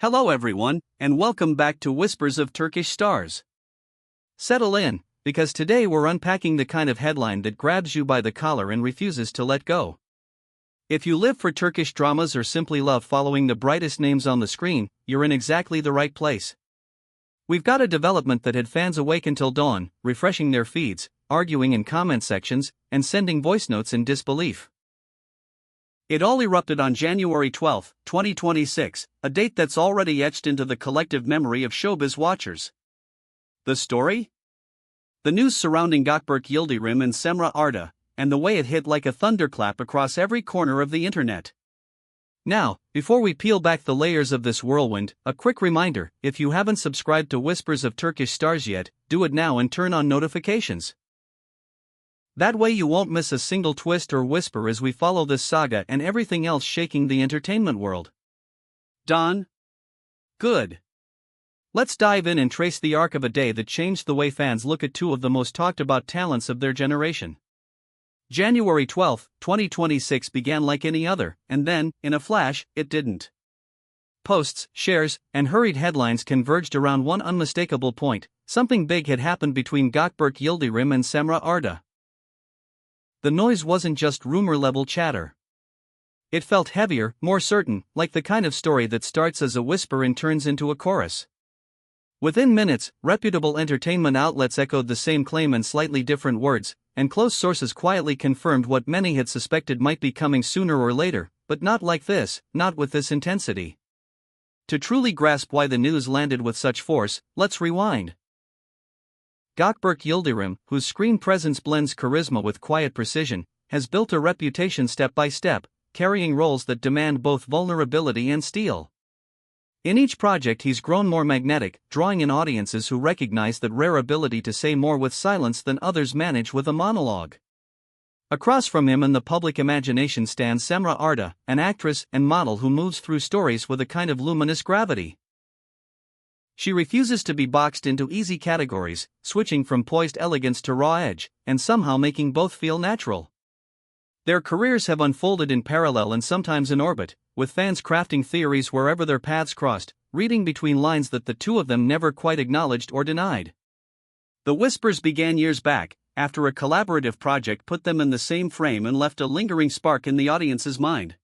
Hello everyone, and welcome back to Whispers of Turkish Stars. Settle in, because today we're unpacking the kind of headline that grabs you by the collar and refuses to let go. If you live for Turkish dramas or simply love following the brightest names on the screen, you're in exactly the right place. We've got a development that had fans awake until dawn, refreshing their feeds, arguing in comment sections, and sending voice notes in disbelief. It all erupted on January 12, 2026, a date that's already etched into the collective memory of showbiz watchers. The story? The news surrounding Gökberk Yildirim and Cemre Arda, and the way it hit like a thunderclap across every corner of the internet. Now, before we peel back the layers of this whirlwind, a quick reminder: if you haven't subscribed to Whispers of Turkish Stars yet, do it now and turn on notifications. That way you won't miss a single twist or whisper as we follow this saga and everything else shaking the entertainment world. Done? Good. Let's dive in and trace the arc of a day that changed the way fans look at two of the most talked about talents of their generation. January 12, 2026 began like any other, and then, in a flash, it didn't. Posts, shares, and hurried headlines converged around one unmistakable point: something big had happened between Gökberk Yildirim and Cemre Arda. The noise wasn't just rumor-level chatter. It felt heavier, more certain, like the kind of story that starts as a whisper and turns into a chorus. Within minutes, reputable entertainment outlets echoed the same claim in slightly different words, and close sources quietly confirmed what many had suspected might be coming sooner or later, but not like this, not with this intensity. To truly grasp why the news landed with such force, let's rewind. Gökberk Yildirim, whose screen presence blends charisma with quiet precision, has built a reputation step by step, carrying roles that demand both vulnerability and steel. In each project he's grown more magnetic, drawing in audiences who recognize that rare ability to say more with silence than others manage with a monologue. Across from him in the public imagination stands Cemre Arda, an actress and model who moves through stories with a kind of luminous gravity. She refuses to be boxed into easy categories, switching from poised elegance to raw edge, and somehow making both feel natural. Their careers have unfolded in parallel and sometimes in orbit, with fans crafting theories wherever their paths crossed, reading between lines that the two of them never quite acknowledged or denied. The whispers began years back, after a collaborative project put them in the same frame and left a lingering spark in the audience's mind.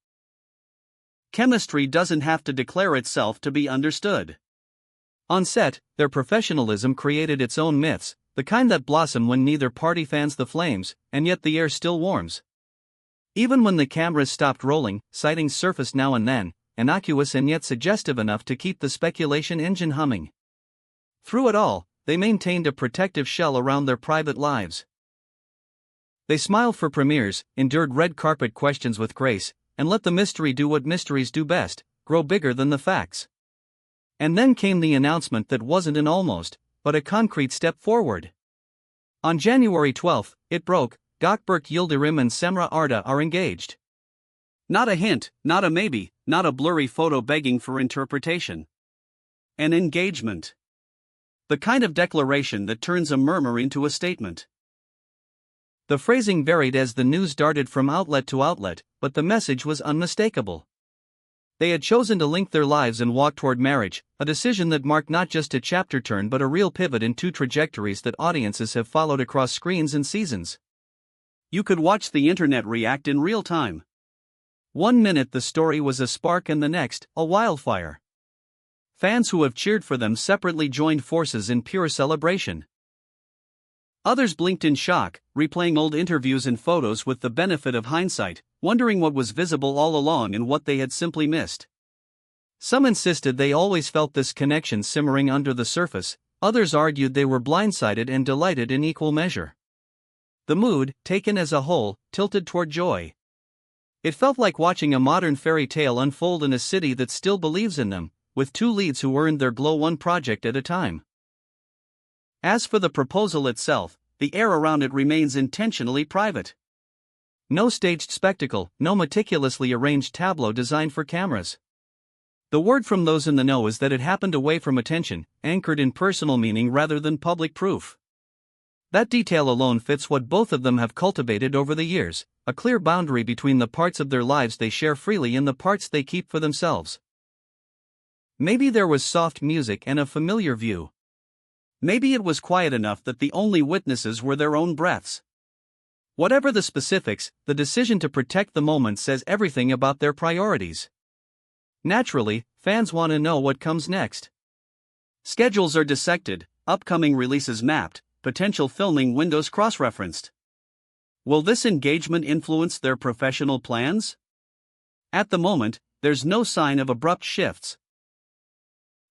Chemistry doesn't have to declare itself to be understood. On set, their professionalism created its own myths, the kind that blossom when neither party fans the flames, and yet the air still warms. Even when the cameras stopped rolling, sightings surfaced now and then, innocuous and yet suggestive enough to keep the speculation engine humming. Through it all, they maintained a protective shell around their private lives. They smiled for premieres, endured red carpet questions with grace, and let the mystery do what mysteries do best: grow bigger than the facts. And then came the announcement that wasn't an almost, but a concrete step forward. On January 12, it broke: Gökberk Yildirim and Cemre Arda are engaged. Not a hint, not a maybe, not a blurry photo begging for interpretation. An engagement. The kind of declaration that turns a murmur into a statement. The phrasing varied as the news darted from outlet to outlet, but the message was unmistakable. They had chosen to link their lives and walk toward marriage, a decision that marked not just a chapter turn but a real pivot in two trajectories that audiences have followed across screens and seasons. You could watch the internet react in real time. 1 minute the story was a spark and the next, a wildfire. Fans who have cheered for them separately joined forces in pure celebration. Others blinked in shock, replaying old interviews and photos with the benefit of hindsight, wondering what was visible all along and what they had simply missed. Some insisted they always felt this connection simmering under the surface, others argued they were blindsided and delighted in equal measure. The mood, taken as a whole, tilted toward joy. It felt like watching a modern fairy tale unfold in a city that still believes in them, with two leads who earned their glow one project at a time. As for the proposal itself, the air around it remains intentionally private. No staged spectacle, no meticulously arranged tableau designed for cameras. The word from those in the know is that it happened away from attention, anchored in personal meaning rather than public proof. That detail alone fits what both of them have cultivated over the years: a clear boundary between the parts of their lives they share freely and the parts they keep for themselves. Maybe there was soft music and a familiar view. Maybe it was quiet enough that the only witnesses were their own breaths. Whatever the specifics, the decision to protect the moment says everything about their priorities. Naturally, fans want to know what comes next. Schedules are dissected, upcoming releases mapped, potential filming windows cross-referenced. Will this engagement influence their professional plans? At the moment, there's no sign of abrupt shifts.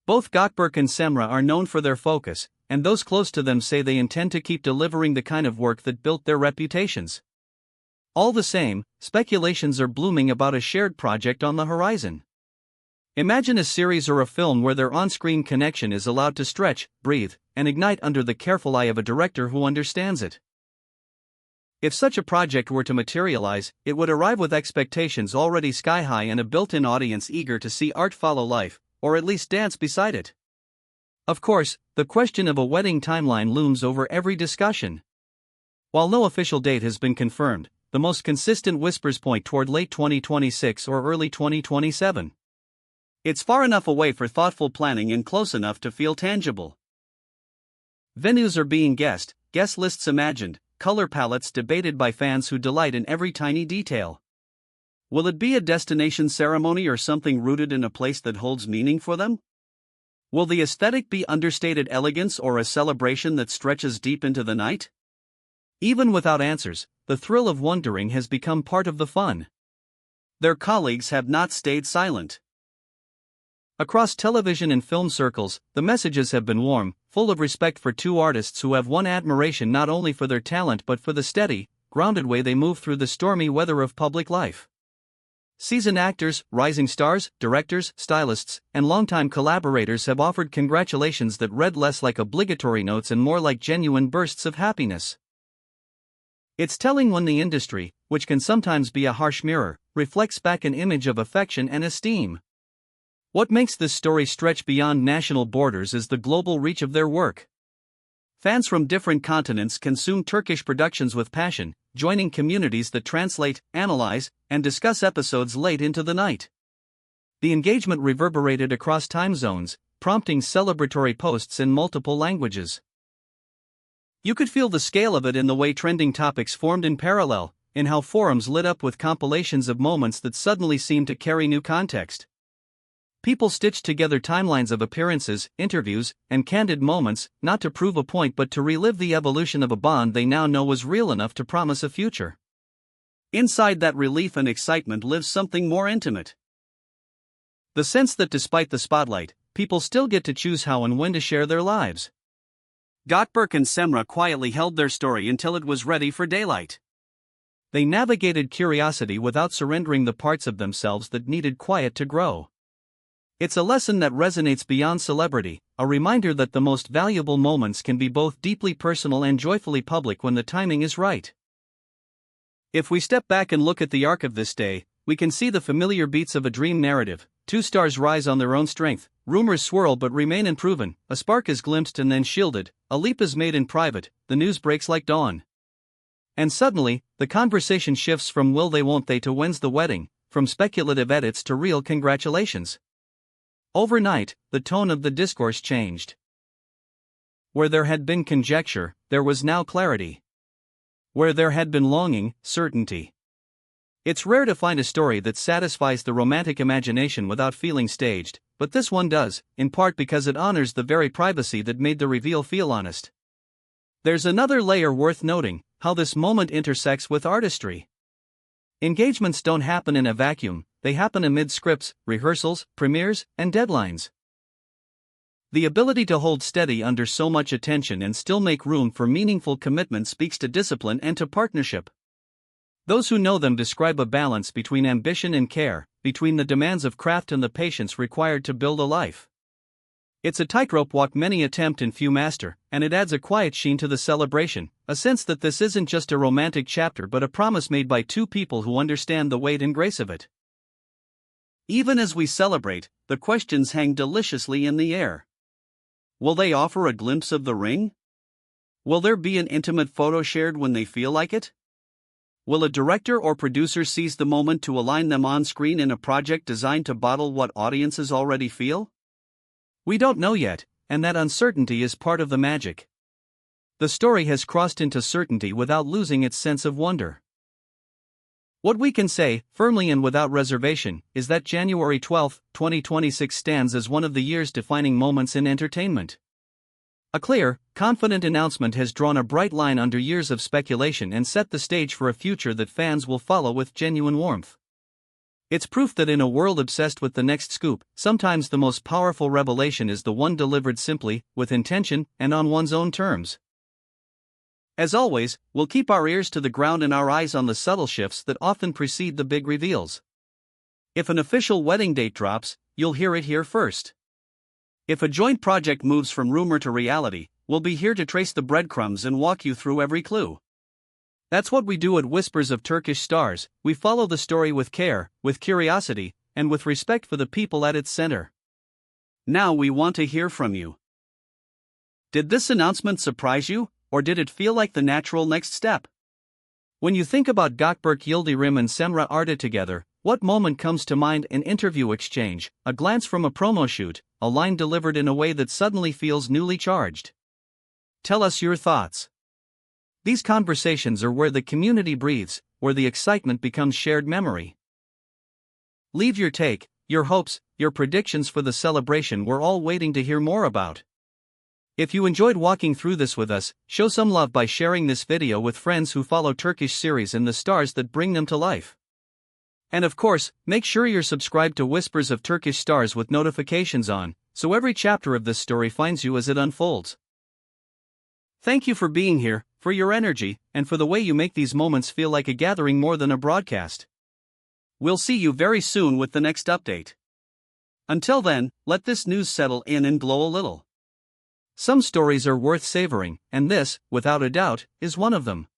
Both Gökberk and Cemre are known for their focus, and those close to them say they intend to keep delivering the kind of work that built their reputations. All the same, speculations are blooming about a shared project on the horizon. Imagine a series or a film where their on-screen connection is allowed to stretch, breathe, and ignite under the careful eye of a director who understands it. If such a project were to materialize, it would arrive with expectations already sky-high and a built-in audience eager to see art follow life, or at least dance beside it. Of course, the question of a wedding timeline looms over every discussion. While no official date has been confirmed, the most consistent whispers point toward late 2026 or early 2027. It's far enough away for thoughtful planning and close enough to feel tangible. Venues are being guessed, guest lists imagined, color palettes debated by fans who delight in every tiny detail. Will it be a destination ceremony or something rooted in a place that holds meaning for them? Will the aesthetic be understated elegance or a celebration that stretches deep into the night? Even without answers, the thrill of wondering has become part of the fun. Their colleagues have not stayed silent. Across television and film circles, the messages have been warm, full of respect for two artists who have won admiration not only for their talent but for the steady, grounded way they move through the stormy weather of public life. Seasoned actors, rising stars, directors, stylists, and longtime collaborators have offered congratulations that read less like obligatory notes and more like genuine bursts of happiness. It's telling when the industry, which can sometimes be a harsh mirror, reflects back an image of affection and esteem. What makes this story stretch beyond national borders is the global reach of their work. Fans from different continents consume Turkish productions with passion, joining communities that translate, analyze, and discuss episodes late into the night. The engagement reverberated across time zones, prompting celebratory posts in multiple languages. You could feel the scale of it in the way trending topics formed in parallel, in how forums lit up with compilations of moments that suddenly seemed to carry new context. People stitched together timelines of appearances, interviews, and candid moments, not to prove a point but to relive the evolution of a bond they now know was real enough to promise a future. Inside that relief and excitement lives something more intimate. The sense that despite the spotlight, people still get to choose how and when to share their lives. Gökberk and Cemre quietly held their story until it was ready for daylight. They navigated curiosity without surrendering the parts of themselves that needed quiet to grow. It's a lesson that resonates beyond celebrity, a reminder that the most valuable moments can be both deeply personal and joyfully public when the timing is right. If we step back and look at the arc of this day, we can see the familiar beats of a dream narrative. Two stars rise on their own strength, rumors swirl but remain unproven, a spark is glimpsed and then shielded, a leap is made in private, the news breaks like dawn. And suddenly, the conversation shifts from will they won't they to when's the wedding, from speculative edits to real congratulations. Overnight, the tone of the discourse changed. Where there had been conjecture, there was now clarity. Where there had been longing, certainty. It's rare to find a story that satisfies the romantic imagination without feeling staged, but this one does, in part because it honors the very privacy that made the reveal feel honest. There's another layer worth noting, how this moment intersects with artistry. Engagements don't happen in a vacuum, they happen amid scripts, rehearsals, premieres, and deadlines. The ability to hold steady under so much attention and still make room for meaningful commitment speaks to discipline and to partnership. Those who know them describe a balance between ambition and care, between the demands of craft and the patience required to build a life. It's a tightrope walk many attempt and few master, and it adds a quiet sheen to the celebration, a sense that this isn't just a romantic chapter but a promise made by two people who understand the weight and grace of it. Even as we celebrate, the questions hang deliciously in the air. Will they offer a glimpse of the ring? Will there be an intimate photo shared when they feel like it? Will a director or producer seize the moment to align them on screen in a project designed to bottle what audiences already feel? We don't know yet, and that uncertainty is part of the magic. The story has crossed into certainty without losing its sense of wonder. What we can say, firmly and without reservation, is that January 12, 2026 stands as one of the year's defining moments in entertainment. A clear, confident announcement has drawn a bright line under years of speculation and set the stage for a future that fans will follow with genuine warmth. It's proof that in a world obsessed with the next scoop, sometimes the most powerful revelation is the one delivered simply, with intention, and on one's own terms. As always, we'll keep our ears to the ground and our eyes on the subtle shifts that often precede the big reveals. If an official wedding date drops, you'll hear it here first. If a joint project moves from rumor to reality, we'll be here to trace the breadcrumbs and walk you through every clue. That's what we do at Whispers of Turkish Stars. We follow the story with care, with curiosity, and with respect for the people at its center. Now we want to hear from you. Did this announcement surprise you, or did it feel like the natural next step? When you think about Gökberk Yildirim and Cemre Arda together, what moment comes to mind? An interview exchange, a glance from a promo shoot, a line delivered in a way that suddenly feels newly charged? Tell us your thoughts. These conversations are where the community breathes, where the excitement becomes shared memory. Leave your take, your hopes, your predictions for the celebration we're all waiting to hear more about. If you enjoyed walking through this with us, show some love by sharing this video with friends who follow Turkish series and the stars that bring them to life. And of course, make sure you're subscribed to Whispers of Turkish Stars with notifications on, so every chapter of this story finds you as it unfolds. Thank you for being here, for your energy, and for the way you make these moments feel like a gathering more than a broadcast. We'll see you very soon with the next update. Until then, let this news settle in and glow a little. Some stories are worth savoring, and this, without a doubt, is one of them.